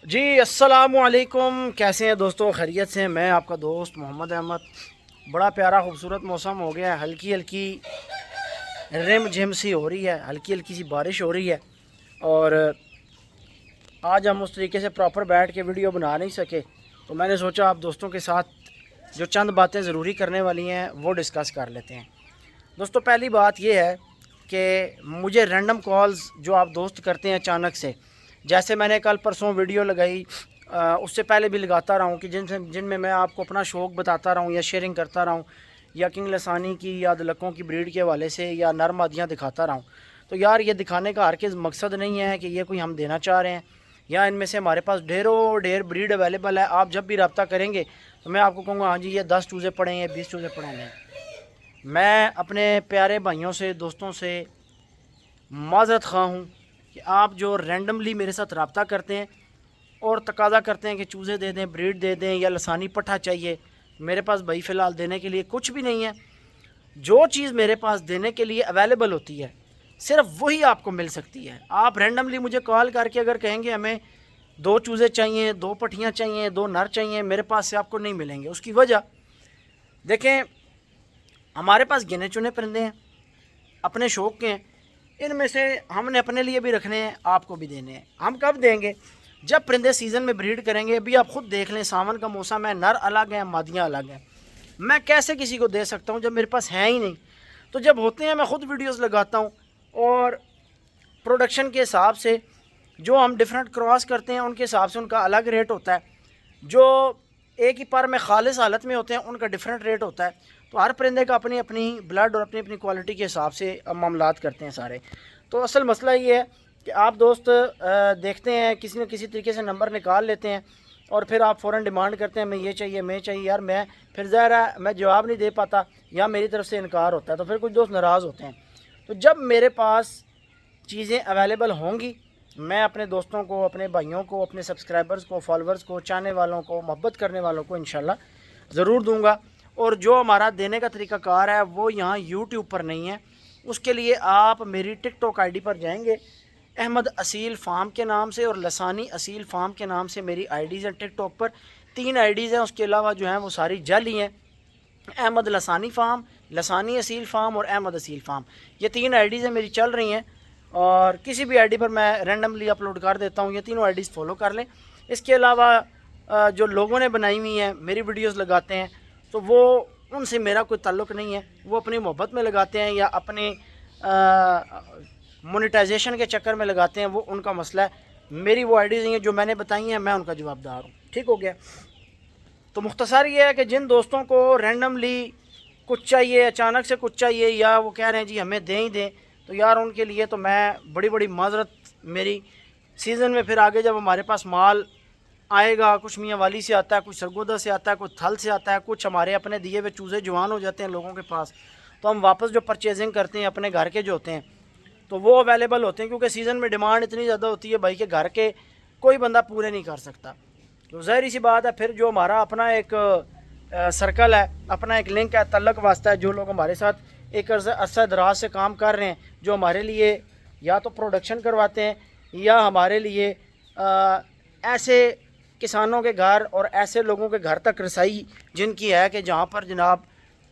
جی السلام علیکم، کیسے ہیں دوستوں؟ خیریت سے ہیں؟ میں آپ کا دوست محمد احمد۔ بڑا پیارا خوبصورت موسم ہو گیا ہے، ہلکی ہلکی رم جھم سی ہو رہی ہے، ہلکی ہلکی سی بارش ہو رہی ہے، اور آج ہم اس طریقے سے پراپر بیٹھ کے ویڈیو بنا نہیں سکے، تو میں نے سوچا آپ دوستوں کے ساتھ جو چند باتیں ضروری کرنے والی ہیں وہ ڈسکس کر لیتے ہیں۔ دوستوں، پہلی بات یہ ہے کہ مجھے رینڈم کالز جو آپ دوست کرتے ہیں اچانک سے، جیسے میں نے کل پرسوں ویڈیو لگائی، اس سے پہلے بھی لگاتا رہا ہوں کہ جن میں آپ کو اپنا شوق بتاتا رہا ہوں یا شیئرنگ کرتا رہا ہوں، یا کنگ لسانی کی یا دلکوں کی بریڈ کے حوالے سے یا نر مادیاں دکھاتا رہا ہوں۔ تو یار یہ دکھانے کا ہرگز مقصد نہیں ہے کہ یہ کوئی ہم دینا چاہ رہے ہیں، یا ان میں سے ہمارے پاس ڈھیر بریڈ اویلیبل ہے، آپ جب بھی رابطہ کریں گے تو میں آپ کو کہوں گا ہاں جی یہ 10 چوزے پڑیں یا 20 چوزے پڑیں گے۔ میں اپنے پیارے بھائیوں سے، دوستوں سے معذرت خواہ ہوں کہ آپ جو رینڈملی میرے ساتھ رابطہ کرتے ہیں اور تقاضا کرتے ہیں کہ چوزے دے دیں، بریڈ دے دیں یا لسانی پٹھا چاہیے، میرے پاس بھائی فی الحال دینے کے لیے کچھ بھی نہیں ہے۔ جو چیز میرے پاس دینے کے لیے اویلیبل ہوتی ہے صرف وہی آپ کو مل سکتی ہے۔ آپ رینڈملی مجھے کال کر کے اگر کہیں گے ہمیں 2 چوزے چاہیے، 2 پٹھیاں چاہیے، 2 نر چاہیے، میرے پاس سے آپ کو نہیں ملیں گے۔ اس کی وجہ دیکھیں، ہمارے پاس گنے چنے پرندے ہیں، اپنے شوق کے ہیں، ان میں سے ہم نے اپنے لیے بھی رکھنے ہیں، آپ کو بھی دینے ہیں۔ ہم کب دیں گے؟ جب پرندے سیزن میں بریڈ کریں گے۔ ابھی آپ خود دیکھ لیں، ساون کا موسم ہے، نر الگ ہیں، مادیاں الگ ہیں۔ میں کیسے کسی کو دے سکتا ہوں جب میرے پاس ہے ہی نہیں؟ تو جب ہوتے ہیں میں خود ویڈیوز لگاتا ہوں، اور پروڈکشن کے حساب سے جو ہم ڈیفرنٹ کراس کرتے ہیں ان کے حساب سے ان کا الگ ریٹ ہوتا ہے، جو ایک ہی پر میں خالص حالت میں ہوتے ہیں ان کا ڈیفرنٹ ریٹ ہوتا ہے۔ تو ہر پرندے کا اپنی اپنی بلڈ اور اپنی اپنی کوالٹی کے حساب سے معاملات کرتے ہیں سارے۔ تو اصل مسئلہ یہ ہے کہ آپ دوست دیکھتے ہیں کسی نہ کسی طریقے سے نمبر نکال لیتے ہیں، اور پھر آپ فوراً ڈیمانڈ کرتے ہیں میں یہ چاہیے میں چاہیے۔ یار میں پھر ظاہر ہے میں جواب نہیں دے پاتا یا میری طرف سے انکار ہوتا ہے، تو پھر کچھ دوست ناراض ہوتے ہیں۔ تو جب میرے پاس چیزیں اویلیبل ہوں گی، میں اپنے دوستوں کو، اپنے بھائیوں کو، اپنے سبسکرائبرز کو، فالورز کو، چاہنے والوں کو، محبت کرنے والوں کو انشاءاللہ ضرور دوں گا۔ اور جو ہمارا دینے کا طریقہ کار ہے وہ یہاں یوٹیوب پر نہیں ہے۔ اس کے لیے آپ میری ٹک ٹاک آئی ڈی پر جائیں گے، احمد اصیل فارم کے نام سے اور لسانی اصیل فارم کے نام سے میری آئی ڈیز ہیں ٹک ٹاک پر۔ 3 آئی ڈیز ہیں، اس کے علاوہ جو ہیں وہ ساری جعلی ہیں۔ احمد لسانی فارم، لسانی اصیل فارم اور احمد اصیل فارم، یہ 3 آئی ڈیز ہیں میری چل رہی ہیں، اور کسی بھی آئی ڈی پر میں رینڈملی اپلوڈ کر دیتا ہوں۔ یہ تینوں آئی ڈیز فالو کر لیں۔ اس کے علاوہ جو لوگوں نے بنائی ہوئی ہیں، میری ویڈیوز لگاتے ہیں، تو وہ ان سے میرا کوئی تعلق نہیں ہے، وہ اپنی محبت میں لگاتے ہیں یا اپنے مونیٹائزیشن کے چکر میں لگاتے ہیں، وہ ان کا مسئلہ ہے۔ میری وہ آئی ڈیز ہیں جو میں نے بتائی ہیں، میں ان کا جواب دار ہوں۔ ٹھیک ہو گیا؟ تو مختصر یہ ہے کہ جن دوستوں کو رینڈملی کچھ چاہیے، اچانک سے کچھ چاہیے، یا وہ کہہ رہے ہیں جی ہمیں دیں ہی دیں، تو یار ان کے لیے تو میں بڑی بڑی معذرت میری۔ سیزن میں پھر آگے جب ہمارے پاس مال آئے گا، کچھ میاں والی سے آتا ہے، کچھ سرگودا سے آتا ہے، کچھ تھل سے آتا ہے، کچھ ہمارے اپنے دیے ہوئے چوزے جوان ہو جاتے ہیں لوگوں کے پاس، تو ہم واپس جو پرچیزنگ کرتے ہیں اپنے گھر کے جو ہوتے ہیں تو وہ اویلیبل ہوتے ہیں، کیونکہ سیزن میں ڈیمانڈ اتنی زیادہ ہوتی ہے بھائی کہ گھر کے کوئی بندہ پورے نہیں کر سکتا۔ تو ظاہری سی بات ہے، پھر جو ہمارا اپنا ایک سرکل ہے، اپنا ایک لنک ہے، تعلق واسطہ ہے، جو لوگ ہمارے ساتھ ایک عرصہ دراز سے کام کر رہے ہیں، جو ہمارے لیے یا تو پروڈکشن کرواتے ہیں یا ہمارے لیے ایسے کسانوں کے گھر اور ایسے لوگوں کے گھر تک رسائی جن کی ہے کہ جہاں پر جناب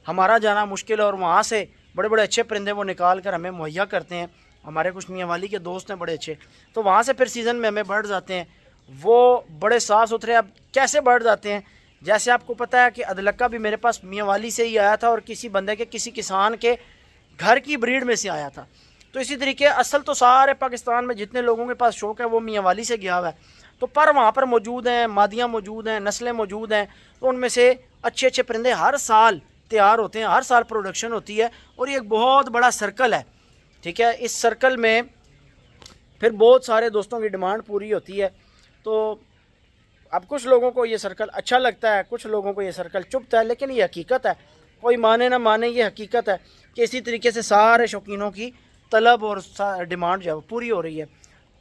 ہمارا جانا مشکل ہے، اور وہاں سے بڑے بڑے اچھے پرندے وہ نکال کر ہمیں مہیا کرتے ہیں۔ ہمارے کچھ میاں والی کے دوست ہیں بڑے اچھے، تو وہاں سے پھر سیزن میں ہمیں برڈز آتے ہیں، وہ بڑے صاف ستھرے۔ اب کیسے برڈز آتے ہیں؟ جیسے آپ کو پتہ ہے کہ ادلکا بھی میرے پاس میاں والی سے ہی آیا تھا، اور کسی بندے کے، کسی کسان کے گھر کی بریڈ میں سے آیا تھا۔ تو اسی طریقے اصل تو سارے پاکستان میں جتنے لوگوں کے پاس شوق ہے وہ میاں والی سے گیا ہوا ہے، تو پر وہاں پر موجود ہیں، مادیاں موجود ہیں، نسلیں موجود ہیں، تو ان میں سے اچھے اچھے پرندے ہر سال تیار ہوتے ہیں، ہر سال پروڈکشن ہوتی ہے، اور یہ ایک بہت بڑا سرکل ہے۔ ٹھیک ہے؟ اس سرکل میں پھر بہت سارے دوستوں کی ڈیمانڈ پوری ہوتی ہے۔ تو اب کچھ لوگوں کو یہ سرکل اچھا لگتا ہے، کچھ لوگوں کو یہ سرکل چبھتا ہے، لیکن یہ حقیقت ہے، کوئی مانے نہ مانے یہ حقیقت ہے کہ اسی طریقے سے سارے شوقینوں کی طلب اور ڈیمانڈ جو ہے پوری ہو رہی ہے۔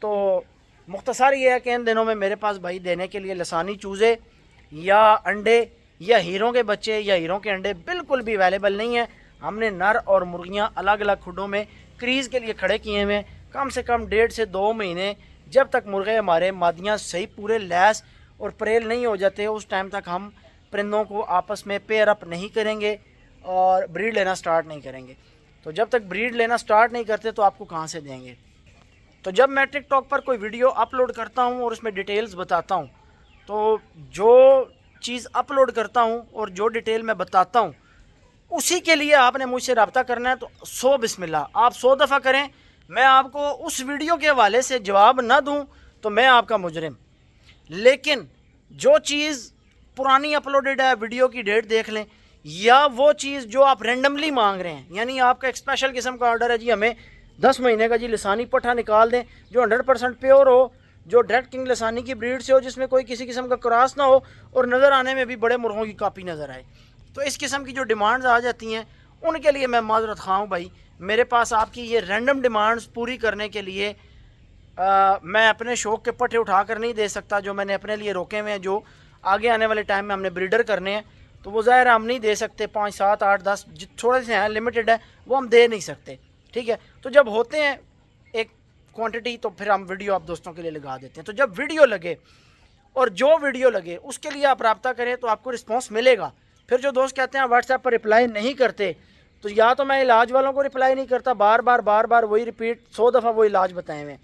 تو مختصر یہ ہے کہ ان دنوں میں میرے پاس بھائی دینے کے لیے لسانی چوزے یا انڈے یا ہیروں کے بچے یا ہیروں کے انڈے بالکل بھی اویلیبل نہیں ہیں۔ ہم نے نر اور مرغیاں الگ الگ کھڈوں میں کریز کے لیے کھڑے کیے ہوئے ہیں، کم سے کم 1.5 سے 2 مہینے جب تک مرغے ہمارے مادیاں صحیح پورے لیس اور پریل نہیں ہو جاتے اس ٹائم تک ہم پرندوں کو آپس میں پیئر اپ نہیں کریں گے اور بریڈ لینا سٹارٹ نہیں کریں گے. تو جب تک بریڈ لینا سٹارٹ نہیں کرتے تو آپ کو کہاں سے دیں گے. تو جب میں ٹک ٹاک پر کوئی ویڈیو اپلوڈ کرتا ہوں اور اس میں ڈیٹیلز بتاتا ہوں تو جو چیز اپلوڈ کرتا ہوں اور جو ڈیٹیل میں بتاتا ہوں اسی کے لیے آپ نے مجھ سے رابطہ کرنا ہے. تو 100 بسم اللہ آپ 100 دفعہ کریں. میں آپ کو اس ویڈیو کے حوالے سے جواب نہ دوں تو میں آپ کا مجرم. لیکن جو چیز پرانی اپلوڈڈ ہے ویڈیو کی ڈیٹ دیکھ لیں یا وہ چیز جو آپ رینڈملی مانگ رہے ہیں یعنی آپ کا ایک اسپیشل قسم کا آرڈر ہے جی ہمیں 10 مہینے کا جی لسانی پٹھا نکال دیں جو 100% پیور ہو جو ڈائریکٹ کنگ لسانی کی بریڈ سے ہو جس میں کوئی کسی قسم کا کراس نہ ہو اور نظر آنے میں بھی بڑے مرغوں کی کاپی نظر آئے. تو اس قسم کی جو ڈیمانڈز آ جاتی ہیں ان کے لیے میں معذرت خواہ ہوں بھائی. میرے پاس آپ کی یہ رینڈم ڈیمانڈز پوری کرنے کے لیے میں اپنے شوق کے پٹھے اٹھا کر نہیں دے سکتا جو میں نے اپنے لیے روکے ہوئے ہیں جو آگے آنے والے ٹائم میں ہم نے بریڈر کرنے ہیں. تو وہ ظاہر ہم نہیں دے سکتے 5 7 8 10 تھوڑے سے ہیں لمیٹڈ ہے وہ ہم دے نہیں سکتے. ٹھیک ہے. تو جب ہوتے ہیں ایک کوانٹٹی تو پھر ہم ویڈیو آپ دوستوں کے لیے لگا دیتے ہیں. تو جب ویڈیو لگے اور جو ویڈیو لگے اس کے لیے آپ رابطہ کریں تو آپ کو رسپانس ملے گا. پھر جو دوست کہتے ہیں واٹس ایپ پر رپلائی نہیں کرتے تو یا تو میں علاج والوں کو رپلائی نہیں کرتا بار بار وہی ریپیٹ 100 دفعہ وہ علاج بتائے ہوئے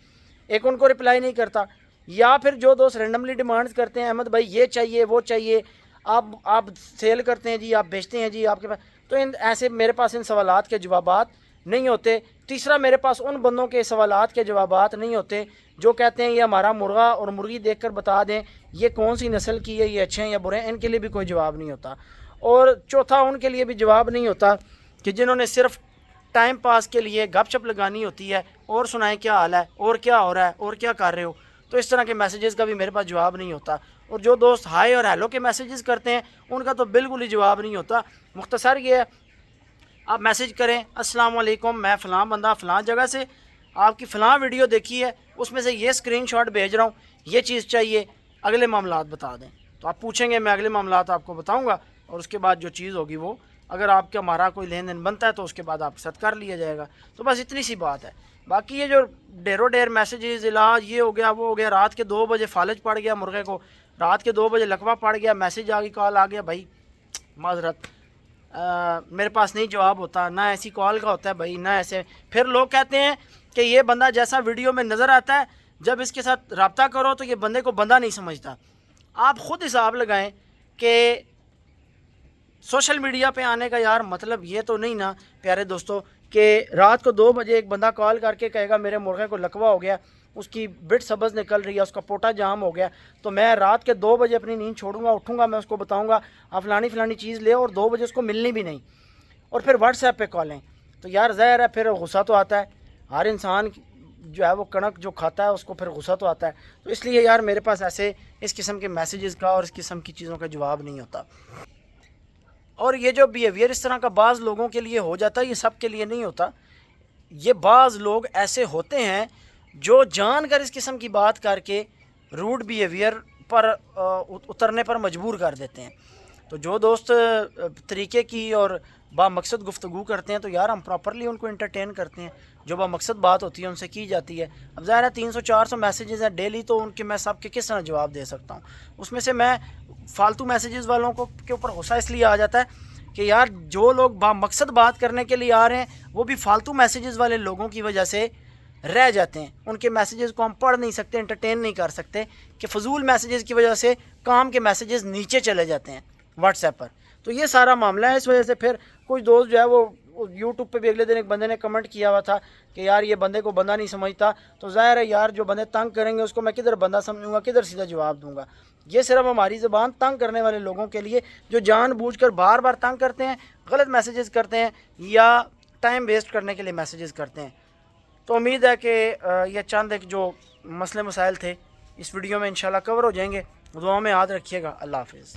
ایک ان کو رپلائی نہیں کرتا. یا پھر جو دوست رینڈملی ڈیمانڈز کرتے ہیں احمد بھائی یہ چاہیے وہ چاہیے آپ سیل کرتے ہیں جی آپ بیچتے ہیں جی آپ کے پاس تو ایسے میرے پاس ان سوالات کے جوابات نہیں ہوتے. تیسرا میرے پاس ان بندوں کے سوالات کے جوابات نہیں ہوتے جو کہتے ہیں یہ ہمارا مرغا اور مرغی دیکھ کر بتا دیں یہ کون سی نسل کی ہے یہ اچھے ہیں یا برے ہیں. ان کے لیے بھی کوئی جواب نہیں ہوتا. اور چوتھا ان کے لیے بھی جواب نہیں ہوتا کہ جنہوں نے صرف ٹائم پاس کے لیے گپ شپ لگانی ہوتی ہے اور سنائیں کیا حال ہے اور کیا ہو رہا ہے اور کیا کر رہے ہو. تو اس طرح کے میسیجز کا بھی میرے پاس جواب نہیں ہوتا. اور جو دوست ہائی اور ہیلو کے میسیجز کرتے ہیں ان کا تو بالکل ہی جواب نہیں ہوتا. مختصر یہ ہے آپ میسیج کریں السلام علیکم میں فلاں بندہ فلاں جگہ سے آپ کی فلاں ویڈیو دیکھی ہے اس میں سے یہ اسکرین شاٹ بھیج رہا ہوں یہ چیز چاہیے اگلے معاملات بتا دیں. تو آپ پوچھیں گے میں اگلے معاملات آپ کو بتاؤں گا اور اس کے بعد جو چیز ہوگی وہ اگر آپ کا ہمارا کوئی لین دین بنتا ہے تو اس کے بعد آپ کے ساتھ کر لیا جائے گا. تو بس اتنی سی بات ہے. باقی یہ جو ڈیرو ڈیر میسیجز علاج یہ ہو گیا وہ ہو گیا رات کے 2 بجے فالج پڑ گیا مرغے کو رات کے 2 بجے لکوہ پڑ گیا میسیج آ گئی کال آ گیا بھائی معذرت میرے پاس نہیں جواب ہوتا نہ ایسی کال کا ہوتا ہے بھائی نہ ایسے. پھر لوگ کہتے ہیں کہ یہ بندہ جیسا ویڈیو میں نظر آتا ہے جب اس کے ساتھ رابطہ کرو تو یہ بندے کو بندہ نہیں سمجھتا. آپ خود حساب لگائیں کہ سوشل میڈیا پہ آنے کا یار مطلب یہ تو نہیں نا پیارے دوستوں کہ رات کو 2 بجے ایک بندہ کال کر کے کہے گا میرے مرغے کو لکوہ ہو گیا اس کی بٹ سبز نکل رہی ہے اس کا پوٹا جام ہو گیا تو میں رات کے 2 بجے اپنی نیند چھوڑوں گا اٹھوں گا میں اس کو بتاؤں گا آپ فلانی چیز لے اور 2 بجے اس کو ملنی بھی نہیں اور پھر واٹس ایپ پہ کالیں. تو یار ظاہر ہے پھر غصہ تو آتا ہے. ہر انسان جو ہے وہ کنک جو کھاتا ہے اس کو پھر غصہ تو آتا ہے. تو اس لیے یار میرے پاس ایسے اس قسم کے میسیجز کا اور اس قسم کی چیزوں کا جواب نہیں ہوتا. اور یہ جو بیہیویئر اس طرح کا بعض لوگوں کے لیے ہو جاتا ہے یہ سب کے لیے نہیں ہوتا. یہ بعض لوگ ایسے ہوتے ہیں جو جان کر اس قسم کی بات کر کے روڈ بیہیویئر پر اترنے پر مجبور کر دیتے ہیں. تو جو دوست طریقے کی اور با مقصد گفتگو کرتے ہیں تو یار ہم پراپرلی ان کو انٹرٹین کرتے ہیں جو با مقصد بات ہوتی ہے ان سے کی جاتی ہے. اب ظاہر ہے 300 400 میسیجز ہیں ڈیلی تو ان کے میں سب کے کس طرح جواب دے سکتا ہوں. اس میں سے میں فالتو میسیجز والوں کو کے اوپر غصہ اس لیے آ جاتا ہے کہ یار جو لوگ با مقصد بات کرنے کے لیے آ رہے ہیں وہ بھی فالتو میسیجز والے لوگوں کی وجہ سے رہ جاتے ہیں. ان کے میسیجز کو ہم پڑھ نہیں سکتے انٹرٹین نہیں کر سکتے کہ فضول میسیجز کی وجہ سے کام کے میسیجز نیچے چلے جاتے ہیں واٹس ایپ پر. تو یہ سارا معاملہ ہے. اس وجہ سے پھر کچھ دوست جو ہے وہ یوٹیوب پہ بھی اگلے دن ایک بندے نے کمنٹ کیا ہوا تھا کہ یار یہ بندے کو بندہ نہیں سمجھتا. تو ظاہر ہے یار جو بندے تنگ کریں گے اس کو میں کدھر بندہ سمجھوں گا کدھر سیدھا جواب دوں گا. یہ صرف ہماری زبان تنگ کرنے والے لوگوں کے لیے جو جان بوجھ کر بار بار تنگ کرتے ہیں غلط میسیجز کرتے ہیں یا ٹائم ویسٹ کرنے کے لیے میسیجز کرتے ہیں. تو امید ہے کہ یہ چند ایک جو مسئلے مسائل تھے اس ویڈیو میں انشاءاللہ کور ہو جائیں گے. دعاؤں میں یاد رکھیے گا. اللہ حافظ.